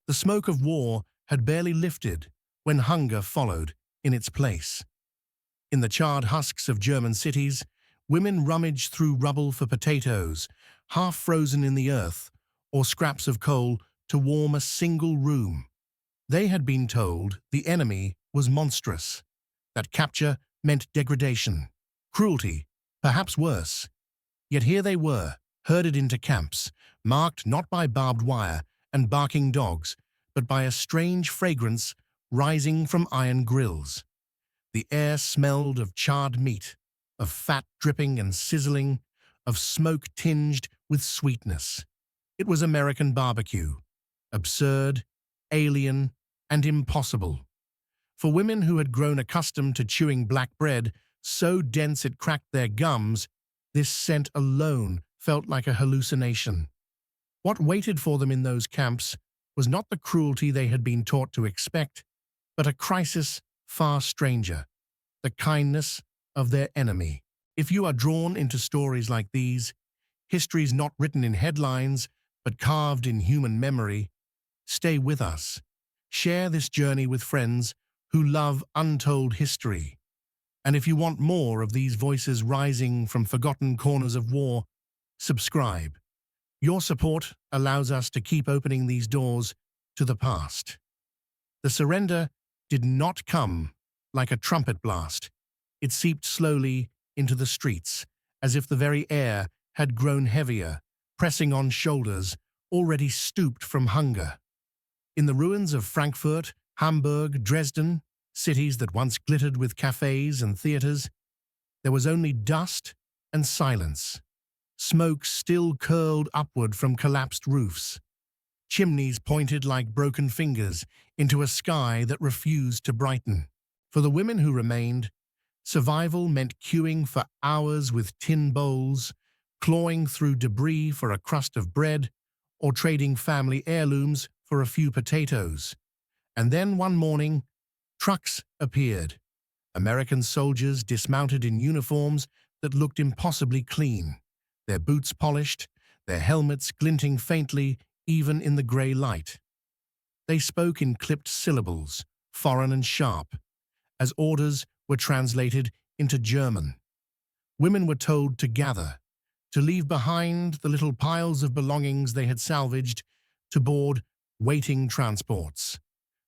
The smoke of war had barely lifted when hunger followed in its place. In the charred husks of German cities, women rummaged through rubble for potatoes, half frozen in the earth, or scraps of coal to warm a single room. They had been told the enemy was monstrous, that capture meant degradation, cruelty, perhaps worse. Yet here they were, herded into camps, marked not by barbed wire and barking dogs, but by a strange fragrance rising from iron grills. The air smelled of charred meat, of fat dripping and sizzling, of smoke tinged with sweetness. It was American barbecue, absurd, alien, and impossible. For women who had grown accustomed to chewing black bread so dense it cracked their gums, this scent alone felt like a hallucination. What waited for them in those camps was not the cruelty they had been taught to expect, but a crisis far stranger, the kindness of their enemy. If you are drawn into stories like these, histories not written in headlines, but carved in human memory, stay with us. Share this journey with friends who love untold history. And if you want more of these voices rising from forgotten corners of war, subscribe. Your support allows us to keep opening these doors to the past. The surrender did not come like a trumpet blast. It seeped slowly into the streets, as if the very air had grown heavier, pressing on shoulders already stooped from hunger. In the ruins of Frankfurt, Hamburg, Dresden, cities that once glittered with cafes and theaters, there was only dust and silence. Smoke still curled upward from collapsed roofs. Chimneys pointed like broken fingers into a sky that refused to brighten. For the women who remained, survival meant queuing for hours with tin bowls, clawing through debris for a crust of bread, or trading family heirlooms for a few potatoes. And then one morning, trucks appeared. American soldiers dismounted in uniforms that looked impossibly clean, their boots polished, their helmets glinting faintly even in the grey light. They spoke in clipped syllables, foreign and sharp, as orders were translated into German. Women were told to gather, to leave behind the little piles of belongings they had salvaged, to board waiting transports.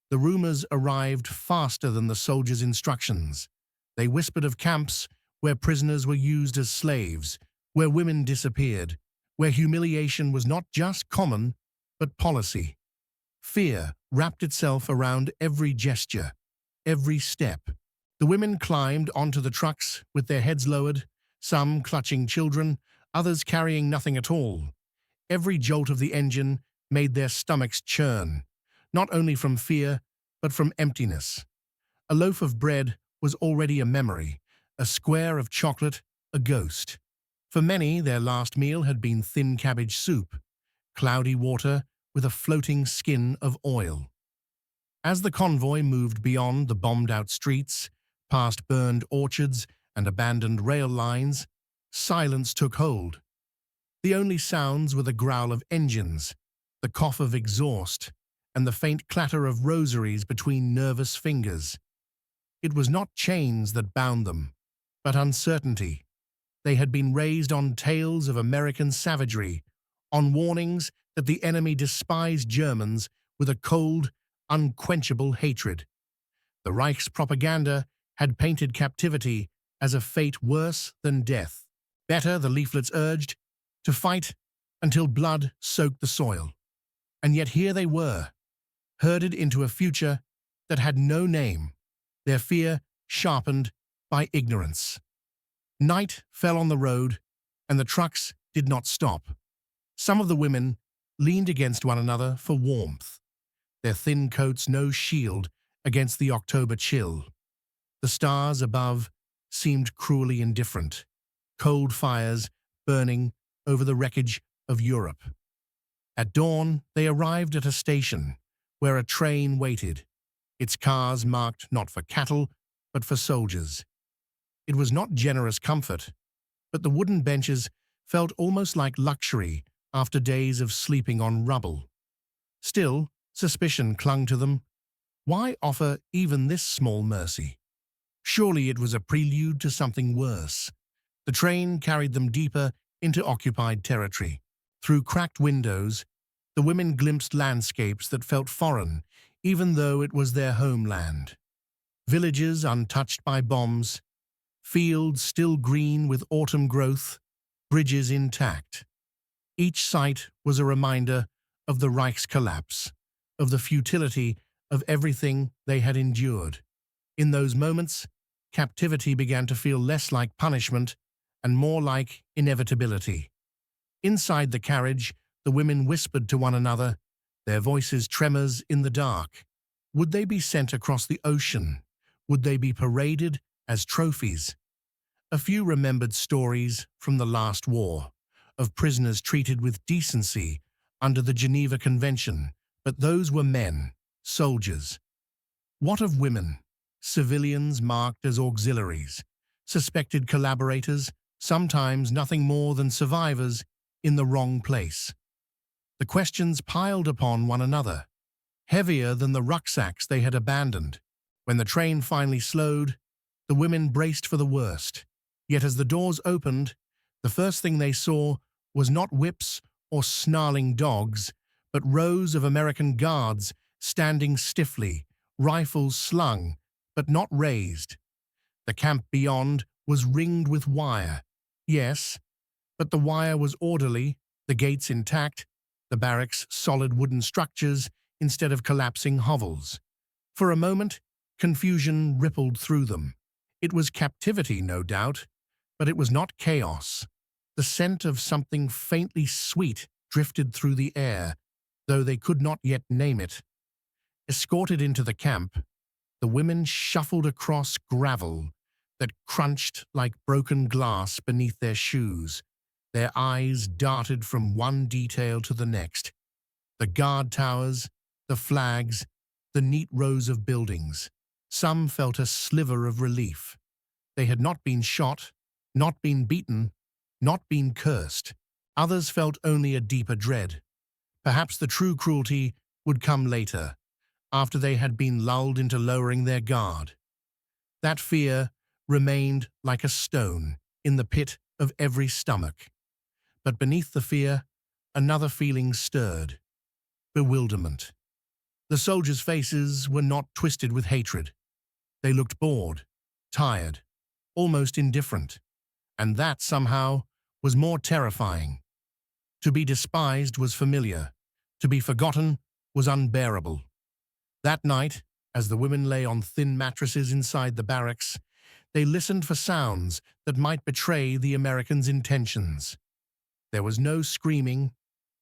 The rumors arrived faster than the soldiers' instructions. They whispered of camps where prisoners were used as slaves, where women disappeared, where humiliation was not just common, but policy. Fear wrapped itself around every gesture, every step. The women climbed onto the trucks with their heads lowered, some clutching children, others carrying nothing at all. Every jolt of the engine made their stomachs churn, not only from fear, but from emptiness. A loaf of bread was already a memory, a square of chocolate, a ghost. For many, their last meal had been thin cabbage soup, cloudy water with a floating skin of oil. As the convoy moved beyond the bombed-out streets, past burned orchards and abandoned rail lines, silence took hold. The only sounds were the growl of engines, the cough of exhaust, and the faint clatter of rosaries between nervous fingers. It was not chains that bound them, but uncertainty. They had been raised on tales of American savagery, on warnings that the enemy despised Germans with a cold, unquenchable hatred. The Reich's propaganda had painted captivity as a fate worse than death. Better, the leaflets urged, to fight until blood soaked the soil. And yet here they were, herded into a future that had no name, their fear sharpened by ignorance. Night fell on the road, and the trucks did not stop. Some of the women leaned against one another for warmth, their thin coats no shield against the October chill. The stars above seemed cruelly indifferent, cold fires burning over the wreckage of Europe. At dawn, they arrived at a station where a train waited, its cars marked not for cattle, but for soldiers. It was not generous comfort, but the wooden benches felt almost like luxury after days of sleeping on rubble. Still, Suspicion clung to them. Why offer even this small mercy? Surely it was a prelude to something worse. The train carried them deeper into occupied territory. Through cracked windows, the women glimpsed landscapes that felt foreign, even though it was their homeland. Villages untouched by bombs, fields still green with autumn growth, bridges intact. Each sight was a reminder of the Reich's collapse, of the futility of everything they had endured. In those moments, captivity began to feel less like punishment and more like inevitability. Inside the carriage, the women whispered to one another, their voices tremors in the dark. Would they be sent across the ocean? Would they be paraded as trophies? A few remembered stories from the last war, of prisoners treated with decency under the Geneva Convention, but those were men, soldiers. What of women? Civilians marked as auxiliaries, suspected collaborators, sometimes nothing more than survivors in the wrong place. The questions piled upon one another, heavier than the rucksacks they had abandoned. When the train finally slowed, the women braced for the worst. Yet as the doors opened, the first thing they saw was not whips or snarling dogs, but rows of American guards standing stiffly, rifles slung, but not raised. The camp beyond was ringed with wire. Yes, but the wire was orderly, the gates intact, the barracks solid wooden structures instead of collapsing hovels. For a moment, confusion rippled through them. It was captivity, no doubt, but it was not chaos. The scent of something faintly sweet drifted through the air, though they could not yet name it. Escorted into the camp, the women shuffled across gravel that crunched like broken glass beneath their shoes. Their eyes darted from one detail to the next. The guard towers, the flags, the neat rows of buildings. Some felt a sliver of relief. They had not been shot, not been beaten, not been cursed. Others felt only a deeper dread. Perhaps the true cruelty would come later, after they had been lulled into lowering their guard. That fear remained like a stone in the pit of every stomach. But beneath the fear, another feeling stirred: bewilderment. The soldiers' faces were not twisted with hatred. They looked bored, tired, almost indifferent. And that, somehow, was more terrifying. To be despised was familiar. To be forgotten was unbearable. That night, as the women lay on thin mattresses inside the barracks, they listened for sounds that might betray the Americans' intentions. There was no screaming,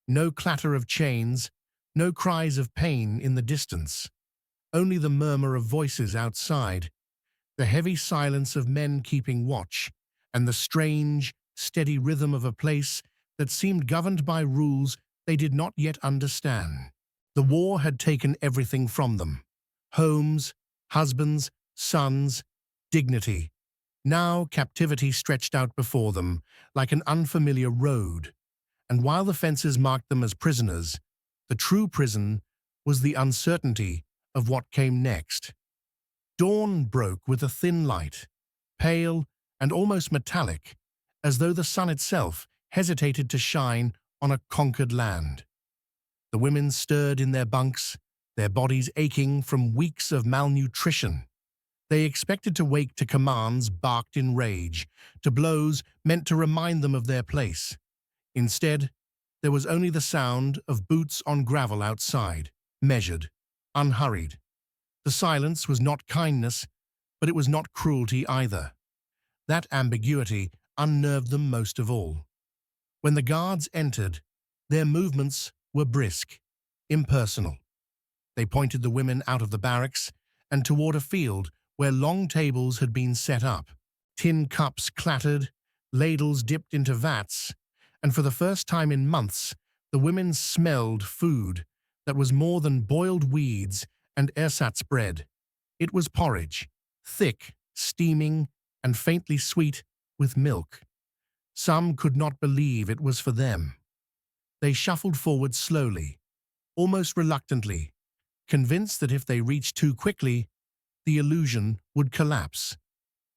no clatter of chains, no cries of pain in the distance. Only the murmur of voices outside, the heavy silence of men keeping watch, and the strange, steady rhythm of a place that seemed governed by rules they did not yet understand. The war had taken everything from them: homes, husbands, sons, dignity. Now captivity stretched out before them like an unfamiliar road, and while the fences marked them as prisoners, the true prison was the uncertainty of what came next. Dawn broke with a thin light, pale and almost metallic, as though the sun itself hesitated to shine on a conquered land. The women stirred in their bunks, their bodies aching from weeks of malnutrition. They expected to wake to commands barked in rage, to blows meant to remind them of their place. Instead, there was only the sound of boots on gravel outside, measured, unhurried. The silence was not kindness, but it was not cruelty either. That ambiguity unnerved them most of all. When the guards entered, their movements were brisk, impersonal. They pointed the women out of the barracks and toward a field where long tables had been set up. Tin cups clattered, ladles dipped into vats, and for the first time in months, the women smelled food that was more than boiled weeds and ersatz bread. It was porridge, thick, steaming, and faintly sweet with milk. Some could not believe it was for them. They shuffled forward slowly, almost reluctantly, convinced that if they reached too quickly, the illusion would collapse.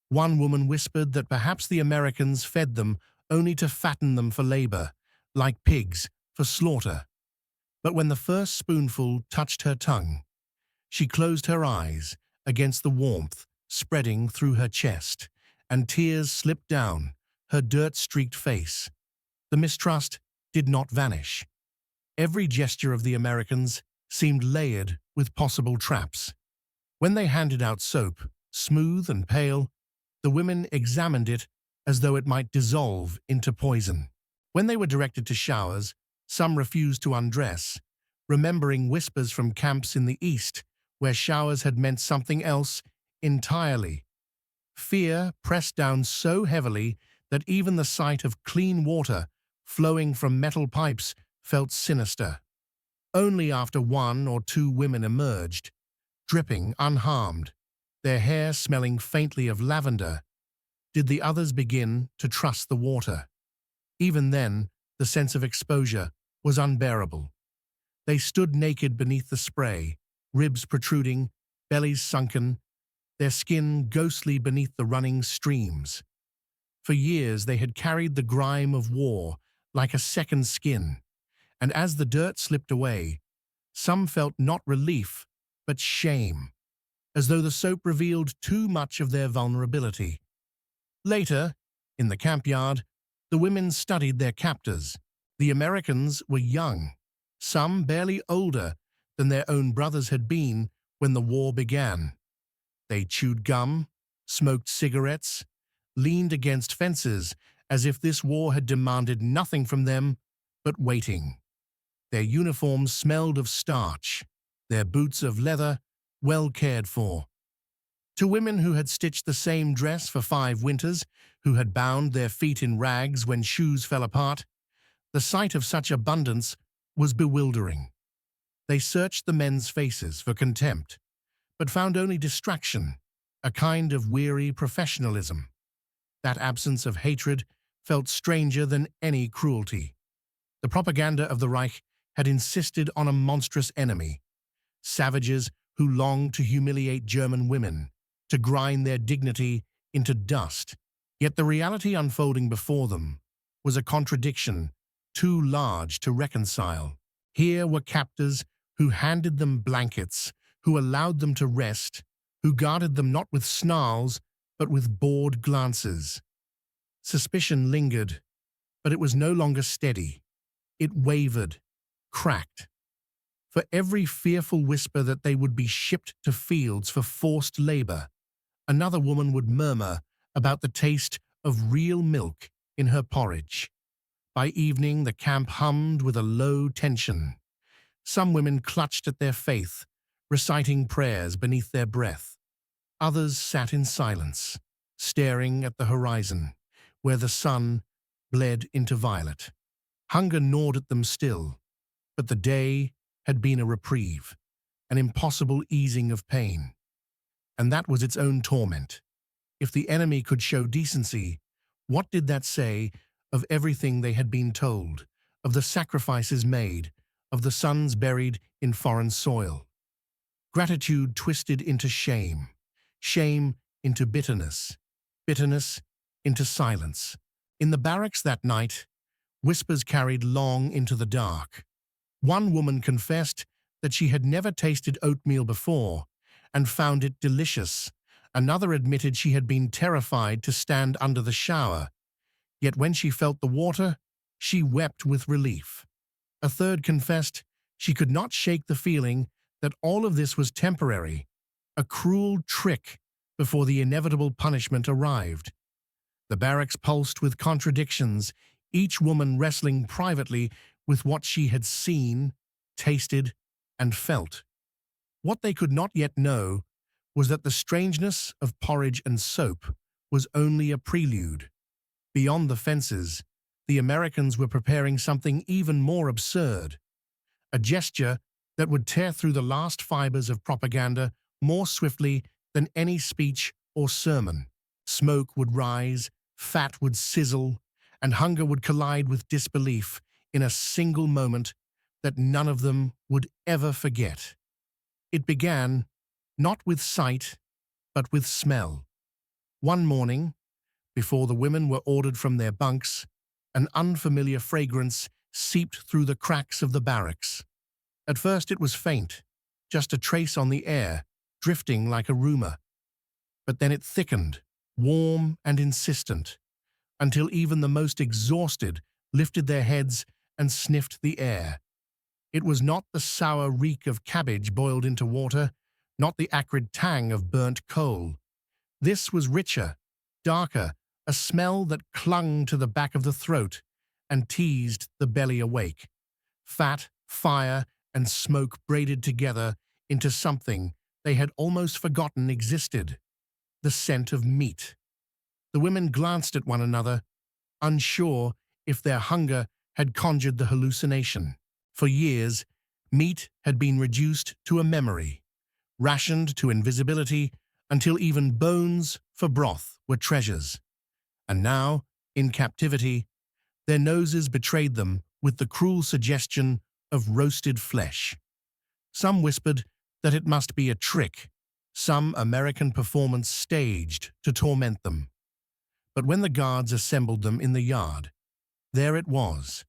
One woman whispered that perhaps the Americans fed them only to fatten them for labor, like pigs for slaughter. But when the first spoonful touched her tongue, she closed her eyes against the warmth spreading through her chest, and tears slipped down her dirt-streaked face. The mistrust did not vanish. Every gesture of the Americans seemed layered with possible traps. When they handed out soap, smooth and pale, the women examined it as though it might dissolve into poison. When they were directed to showers, some refused to undress, remembering whispers from camps in the east where showers had meant something else entirely. Fear pressed down so heavily that even the sight of clean water flowing from metal pipes felt sinister. Only after one or two women emerged, dripping unharmed, their hair smelling faintly of lavender, did the others begin to trust the water. Even then, the sense of exposure was unbearable. They stood naked beneath the spray, ribs protruding, bellies sunken, their skin ghostly beneath the running streams. For years they had carried the grime of war like a second skin, and as the dirt slipped away, some felt not relief but shame, as though the soap revealed too much of their vulnerability. Later, in the campyard, the women studied their captors. The Americans were young, some barely older than their own brothers had been when the war began. They chewed gum, smoked cigarettes, leaned against fences as if this war had demanded nothing from them but waiting. Their uniforms smelled of starch, their boots of leather, well cared for. To women who had stitched the same dress for 5 winters, who had bound their feet in rags when shoes fell apart, the sight of such abundance was bewildering. They searched the men's faces for contempt, but found only distraction, a kind of weary professionalism. That absence of hatred felt stranger than any cruelty. The propaganda of the Reich had insisted on a monstrous enemy, savages who longed to humiliate German women, to grind their dignity into dust. Yet the reality unfolding before them was a contradiction too large to reconcile. Here were captors who handed them blankets, who allowed them to rest, who guarded them not with snarls, but with bored glances. Suspicion lingered, but it was no longer steady. It wavered, cracked. For every fearful whisper that they would be shipped to fields for forced labor, another woman would murmur about the taste of real milk in her porridge. By evening, the camp hummed with a low tension. Some women clutched at their faith, reciting prayers beneath their breath. Others sat in silence, staring at the horizon, where the sun bled into violet. Hunger gnawed at them still, but the day had been a reprieve, an impossible easing of pain. And that was its own torment. If the enemy could show decency, what did that say of everything they had been told, of the sacrifices made, of the sons buried in foreign soil? Gratitude twisted into shame, shame into bitterness, bitterness into silence. In the barracks that night, whispers carried long into the dark. One woman confessed that she had never tasted oatmeal before and found it delicious. Another admitted she had been terrified to stand under the shower, yet when she felt the water, she wept with relief. A third confessed she could not shake the feeling that all of this was temporary, a cruel trick before the inevitable punishment arrived. The barracks pulsed with contradictions, each woman wrestling privately with what she had seen, tasted, and felt. What they could not yet know was that the strangeness of porridge and soap was only a prelude. Beyond the fences, the Americans were preparing something even more absurd, a gesture that would tear through the last fibers of propaganda more swiftly than any speech or sermon. Smoke would rise, fat would sizzle, and hunger would collide with disbelief in a single moment that none of them would ever forget. It began not with sight, but with smell. One morning, before the women were ordered from their bunks, an unfamiliar fragrance seeped through the cracks of the barracks. At first it was faint, just a trace on the air, drifting like a rumor. But then it thickened, warm and insistent, until even the most exhausted lifted their heads and sniffed the air. It was not the sour reek of cabbage boiled into water, not the acrid tang of burnt coal. This was richer, darker, a smell that clung to the back of the throat and teased the belly awake. Fat, fire, and smoke braided together into something they had almost forgotten existed: the scent of meat. The women glanced at one another, unsure if their hunger had conjured the hallucination. For years, meat had been reduced to a memory, rationed to invisibility, until even bones for broth were treasures. And now, in captivity, their noses betrayed them with the cruel suggestion of roasted flesh. Some whispered that it must be a trick, some American performance staged to torment them. But when the guards assembled them in the yard, there it was,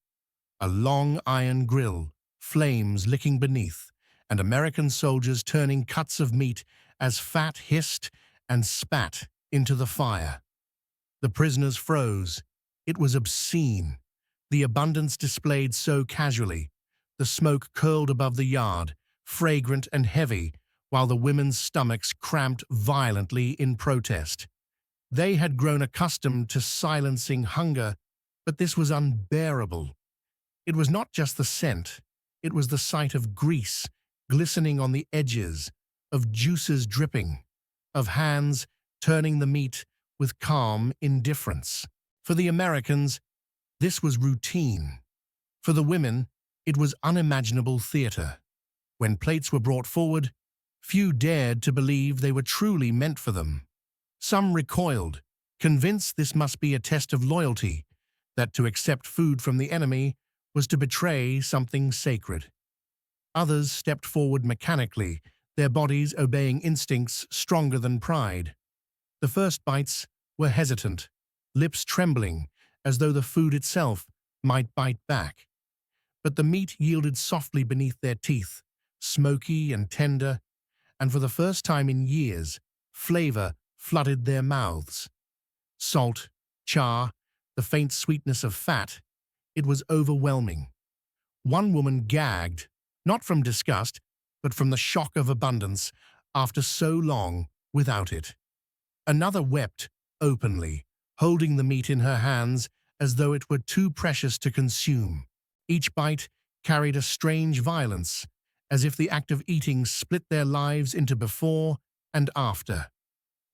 a long iron grill, flames licking beneath, and American soldiers turning cuts of meat as fat hissed and spat into the fire. The prisoners froze. It was obscene, the abundance displayed so casually. The smoke curled above the yard, fragrant and heavy, while the women's stomachs cramped violently in protest. They had grown accustomed to silencing hunger, but this was unbearable. It was not just the scent, it was the sight of grease glistening on the edges, of juices dripping, of hands turning the meat with calm indifference. For the Americans, this was routine. For the women, it was unimaginable theater. When plates were brought forward, few dared to believe they were truly meant for them. Some recoiled, convinced this must be a test of loyalty, that to accept food from the enemy was to betray something sacred. Others stepped forward mechanically, their bodies obeying instincts stronger than pride. The first bites were hesitant, lips trembling, as though the food itself might bite back. But the meat yielded softly beneath their teeth, smoky and tender, and for the first time in years, flavor flooded their mouths. Salt, char, the faint sweetness of fat, it was overwhelming. One woman gagged, not from disgust, but from the shock of abundance after so long without it. Another wept openly, holding the meat in her hands as though it were too precious to consume. Each bite carried a strange violence, as if the act of eating split their lives into before and after.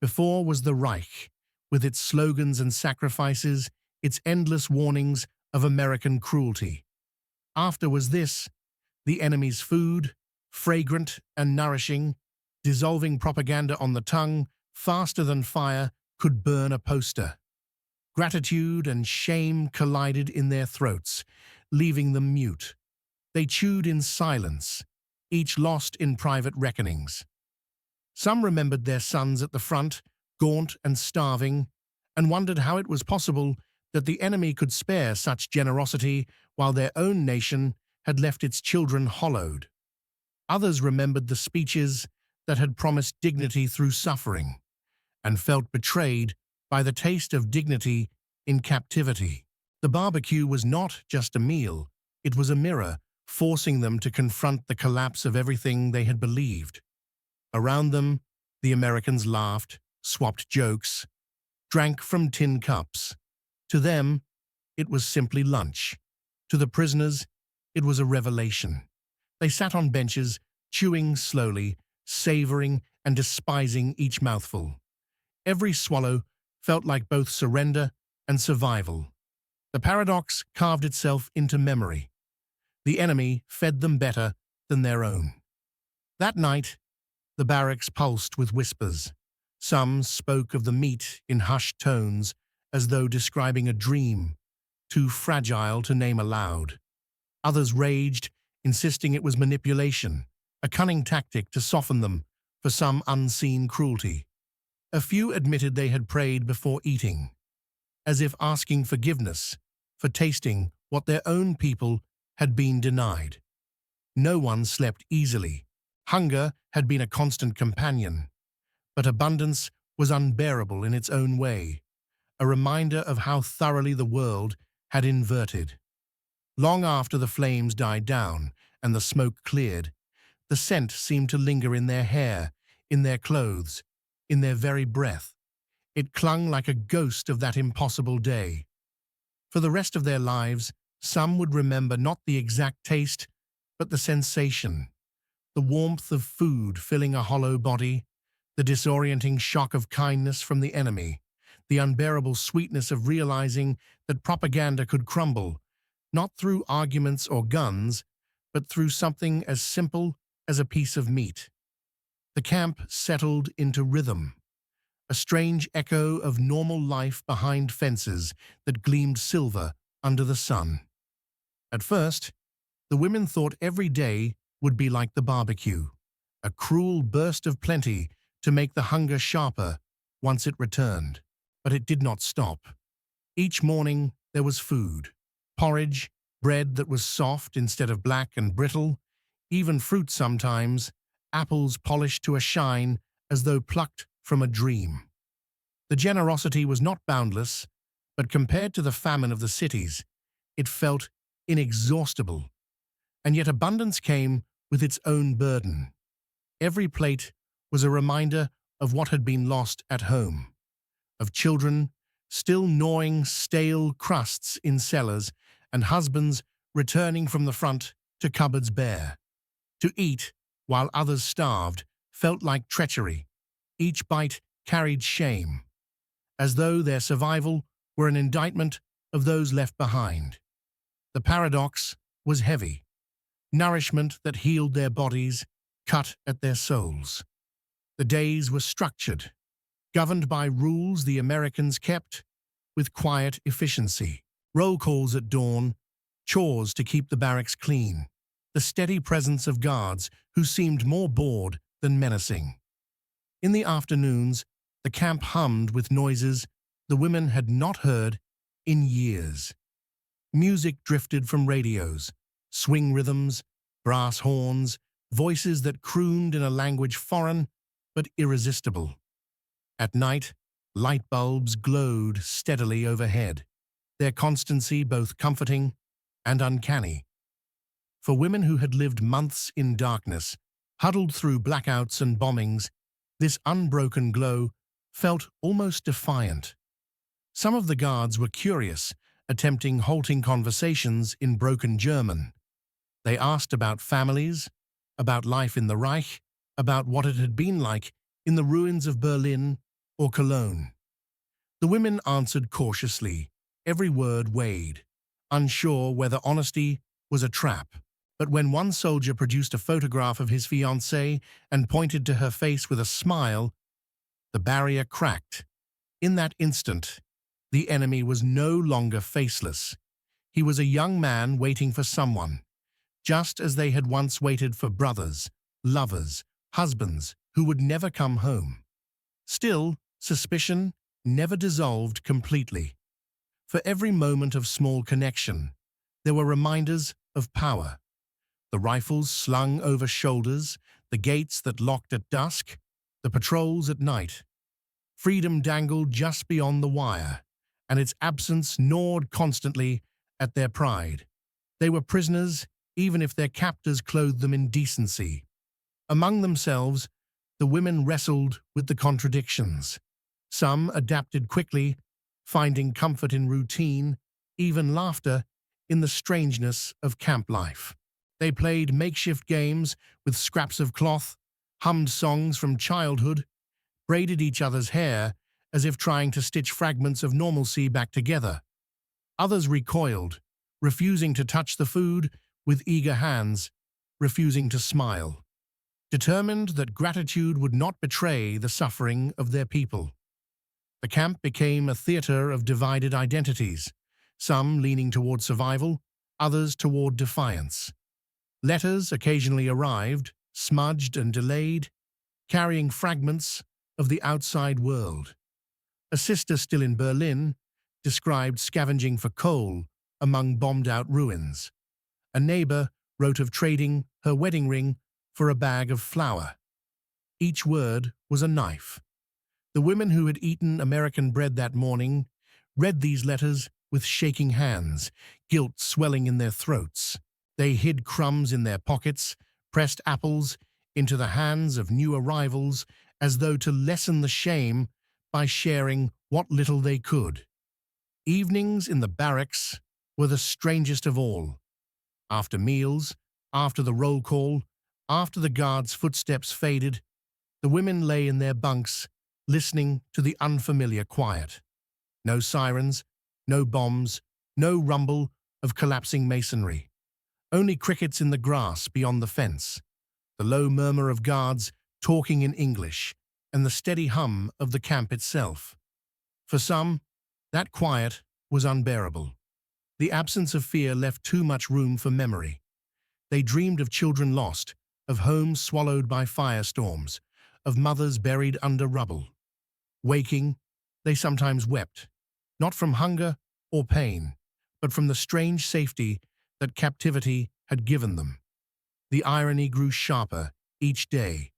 Before was the Reich, with its slogans and sacrifices, its endless warnings of American cruelty. After was this, the enemy's food, fragrant and nourishing, dissolving propaganda on the tongue, faster than fire could burn a poster. Gratitude and shame collided in their throats, leaving them mute. They chewed in silence, each lost in private reckonings. Some remembered their sons at the front, gaunt and starving, and wondered how it was possible that the enemy could spare such generosity while their own nation had left its children hollowed. Others remembered the speeches that had promised dignity through suffering, and felt betrayed by the taste of dignity in captivity. The barbecue was not just a meal, it was a mirror, forcing them to confront the collapse of everything they had believed. Around them, the Americans laughed, swapped jokes, drank from tin cups. To them, it was simply lunch. To the prisoners, it was a revelation. They sat on benches, chewing slowly, savoring and despising each mouthful. Every swallow felt like both surrender and survival. The paradox carved itself into memory. The enemy fed them better than their own. That night, the barracks pulsed with whispers. Some spoke of the meat in hushed tones, as though describing a dream, too fragile to name aloud. Others raged, insisting it was manipulation, a cunning tactic to soften them for some unseen cruelty. A few admitted they had prayed before eating, as if asking forgiveness for tasting what their own people had been denied. No one slept easily. Hunger had been a constant companion, but abundance was unbearable in its own way, a reminder of how thoroughly the world had inverted. Long after the flames died down and the smoke cleared, the scent seemed to linger in their hair, in their clothes, in their very breath. It clung like a ghost of that impossible day. For the rest of their lives, some would remember not the exact taste, but the sensation, the warmth of food filling a hollow body, the disorienting shock of kindness from the enemy, the unbearable sweetness of realizing that propaganda could crumble, not through arguments or guns, but through something as simple as a piece of meat. The camp settled into rhythm, a strange echo of normal life behind fences that gleamed silver under the sun. At first, the women thought every day would be like the barbecue, a cruel burst of plenty to make the hunger sharper once it returned. But it did not stop. Each morning there was food, porridge, bread that was soft instead of black and brittle, even fruit sometimes, apples polished to a shine as though plucked from a dream. The generosity was not boundless, but compared to the famine of the cities, it felt inexhaustible. And yet abundance came with its own burden. Every plate was a reminder of what had been lost at home, of children still gnawing stale crusts in cellars and husbands returning from the front to cupboards bare. To eat while others starved felt like treachery. Each bite carried shame, as though their survival were an indictment of those left behind. The paradox was heavy. Nourishment that healed their bodies cut at their souls. The days were structured, governed by rules the Americans kept with quiet efficiency. Roll calls at dawn, chores to keep the barracks clean, the steady presence of guards who seemed more bored than menacing. In the afternoons, the camp hummed with noises the women had not heard in years. Music drifted from radios, swing rhythms, brass horns, voices that crooned in a language foreign but irresistible. At night, light bulbs glowed steadily overhead, their constancy both comforting and uncanny. For women who had lived months in darkness, huddled through blackouts and bombings, this unbroken glow felt almost defiant. Some of the guards were curious, attempting halting conversations in broken German. They asked about families, about life in the Reich, about what it had been like in the ruins of Berlin or Cologne. The women answered cautiously, every word weighed, unsure whether honesty was a trap. But when one soldier produced a photograph of his fiancée and pointed to her face with a smile, the barrier cracked. In that instant, the enemy was no longer faceless. He was a young man waiting for someone, just as they had once waited for brothers, lovers, husbands who would never come home. Still, suspicion never dissolved completely. For every moment of small connection, there were reminders of power. The rifles slung over shoulders, the gates that locked at dusk, the patrols at night. Freedom dangled just beyond the wire, and its absence gnawed constantly at their pride. They were prisoners, even if their captors clothed them in decency. Among themselves, the women wrestled with the contradictions. Some adapted quickly, finding comfort in routine, even laughter, in the strangeness of camp life. They played makeshift games with scraps of cloth, hummed songs from childhood, braided each other's hair as if trying to stitch fragments of normalcy back together. Others recoiled, refusing to touch the food with eager hands, refusing to smile, determined that gratitude would not betray the suffering of their people. The camp became a theater of divided identities, some leaning toward survival, others toward defiance. Letters occasionally arrived, smudged and delayed, carrying fragments of the outside world. A sister still in Berlin described scavenging for coal among bombed-out ruins. A neighbor wrote of trading her wedding ring for a bag of flour. Each word was a knife. The women who had eaten American bread that morning read these letters with shaking hands, guilt swelling in their throats. They hid crumbs in their pockets, pressed apples into the hands of new arrivals as though to lessen the shame by sharing what little they could. Evenings in the barracks were the strangest of all. After meals, after the roll call, after the guards' footsteps faded, the women lay in their bunks, listening to the unfamiliar quiet. No sirens, no bombs, no rumble of collapsing masonry. Only crickets in the grass beyond the fence, the low murmur of guards talking in English, and the steady hum of the camp itself. For some, that quiet was unbearable. The absence of fear left too much room for memory. They dreamed of children lost, of homes swallowed by firestorms, of mothers buried under rubble. Waking, they sometimes wept, not from hunger or pain, but from the strange safety that captivity had given them. The irony grew sharper each day.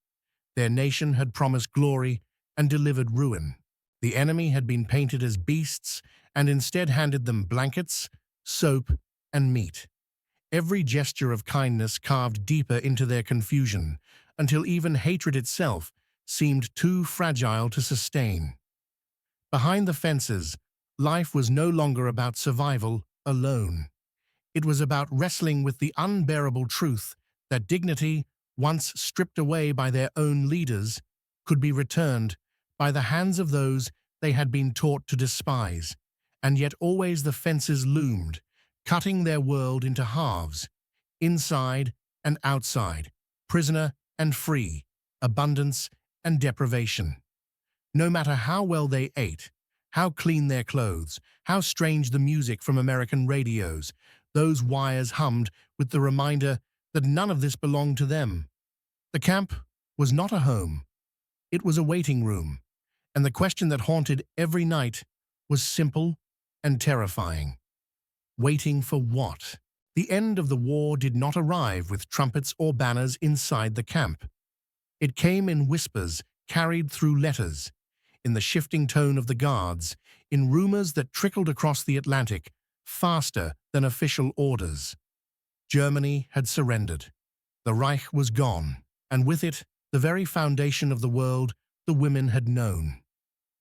Their nation had promised glory and delivered ruin. The enemy had been painted as beasts and instead handed them blankets, soap, and meat. Every gesture of kindness carved deeper into their confusion, until even hatred itself seemed too fragile to sustain. Behind the fences, life was no longer about survival alone. It was about wrestling with the unbearable truth that dignity, once stripped away by their own leaders, could be returned by the hands of those they had been taught to despise. And yet always the fences loomed, cutting their world into halves, inside and outside, prisoner and free, abundance and deprivation. No matter how well they ate, how clean their clothes, how strange the music from American radios, those wires hummed with the reminder that none of this belonged to them. The camp was not a home. It was a waiting room, and the question that haunted every night was simple and terrifying. Waiting for what? The end of the war did not arrive with trumpets or banners inside the camp. It came in whispers, carried through letters, in the shifting tone of the guards, in rumors that trickled across the Atlantic faster than official orders. Germany had surrendered. The Reich was gone, and with it, the very foundation of the world the women had known.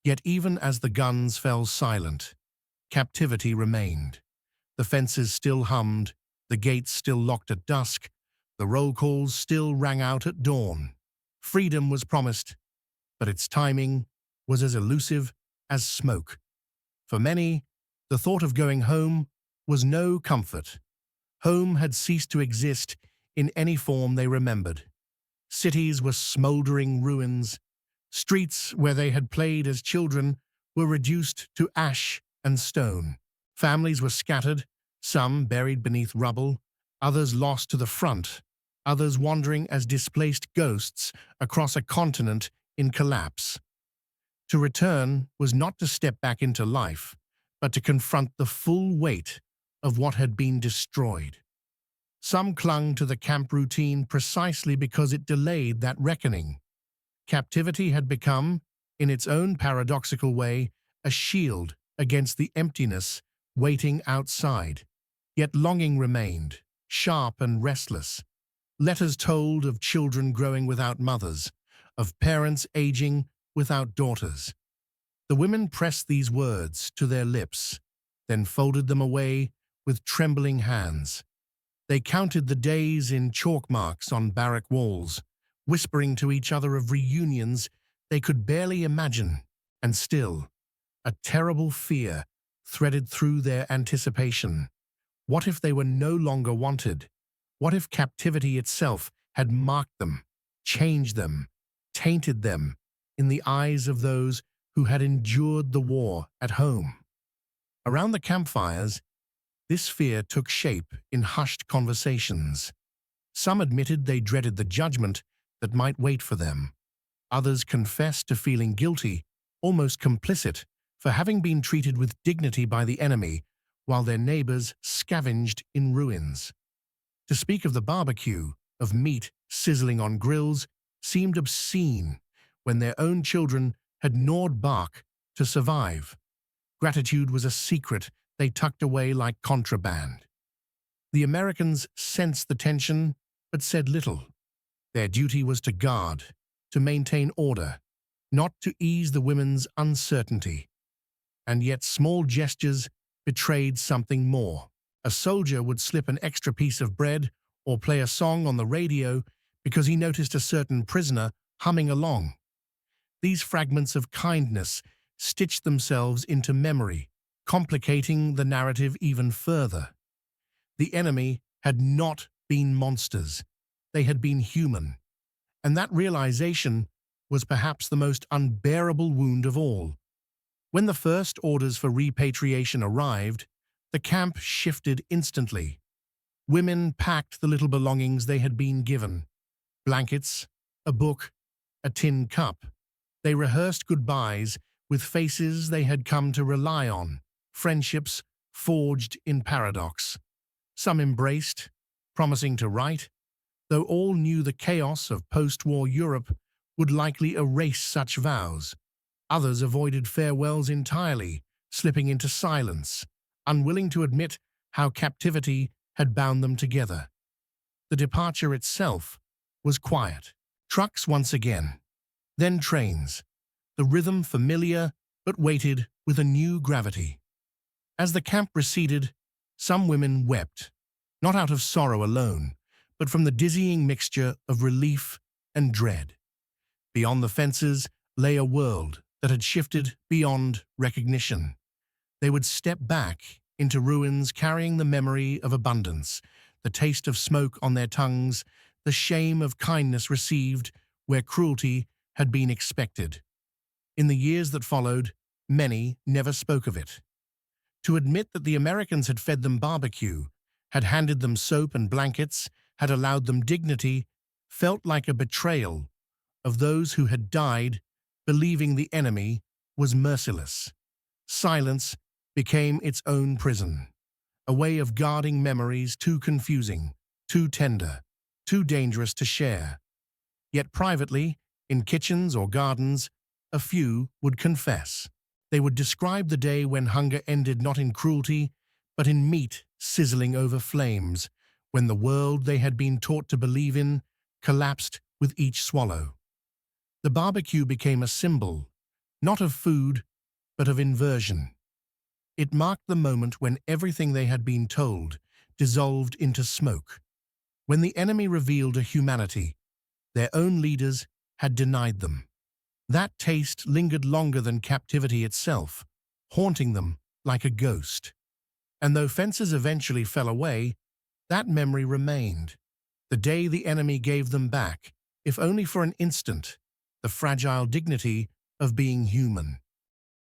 Yet even as the guns fell silent, captivity remained. The fences still hummed, the gates still locked at dusk, the roll calls still rang out at dawn. Freedom was promised, but its timing was as elusive as smoke. For many, the thought of going home was no comfort. Home had ceased to exist in any form they remembered. Cities were smoldering ruins. Streets where they had played as children were reduced to ash and stone. Families were scattered, some buried beneath rubble, others lost to the front, others wandering as displaced ghosts across a continent in collapse. To return was not to step back into life, but to confront the full weight of what had been destroyed. Some clung to the camp routine precisely because it delayed that reckoning. Captivity had become, in its own paradoxical way, a shield against the emptiness waiting outside. Yet longing remained, sharp and restless. Letters told of children growing without mothers, of parents aging without daughters. The women pressed these words to their lips, then folded them away with trembling hands. They counted the days in chalk marks on barrack walls, whispering to each other of reunions they could barely imagine. And still, a terrible fear threaded through their anticipation. What if they were no longer wanted? What if captivity itself had marked them, changed them, tainted them in the eyes of those who had endured the war at home? Around the campfires, this fear took shape in hushed conversations. Some admitted they dreaded the judgment that might wait for them. Others confessed to feeling guilty, almost complicit, for having been treated with dignity by the enemy, while their neighbors scavenged in ruins. To speak of the barbecue, of meat sizzling on grills, seemed obscene when their own children had gnawed bark to survive. Gratitude was a secret they tucked away like contraband. The Americans sensed the tension, but said little. Their duty was to guard, to maintain order, not to ease the women's uncertainty. And yet small gestures betrayed something more. A soldier would slip an extra piece of bread or play a song on the radio because he noticed a certain prisoner humming along. These fragments of kindness stitched themselves into memory, complicating the narrative even further. The enemy had not been monsters. They had been human. And that realization was perhaps the most unbearable wound of all. When the first orders for repatriation arrived, the camp shifted instantly. Women packed the little belongings they had been given: blankets, a book, a tin cup. They rehearsed goodbyes with faces they had come to rely on, friendships forged in paradox. Some embraced, promising to write, though all knew the chaos of post-war Europe would likely erase such vows. Others avoided farewells entirely, slipping into silence, unwilling to admit how captivity had bound them together. The departure itself was quiet. Trucks once again, then trains, the rhythm familiar but weighted with a new gravity. As the camp receded, some women wept, not out of sorrow alone, but from the dizzying mixture of relief and dread. Beyond the fences lay a world that had shifted beyond recognition. They would step back into ruins carrying the memory of abundance, the taste of smoke on their tongues, the shame of kindness received where cruelty had been expected. In the years that followed, many never spoke of it. To admit that the Americans had fed them barbecue, had handed them soap and blankets, had allowed them dignity, felt like a betrayal of those who had died believing the enemy was merciless. Silence became its own prison, a way of guarding memories too confusing, too tender, too dangerous to share. Yet privately, in kitchens or gardens, a few would confess. They would describe the day when hunger ended not in cruelty, but in meat sizzling over flames, when the world they had been taught to believe in collapsed with each swallow. The barbecue became a symbol, not of food, but of inversion. It marked the moment when everything they had been told dissolved into smoke, when the enemy revealed a humanity their own leaders had denied them. That taste lingered longer than captivity itself, haunting them like a ghost. And though fences eventually fell away, that memory remained. The day the enemy gave them back, if only for an instant, the fragile dignity of being human.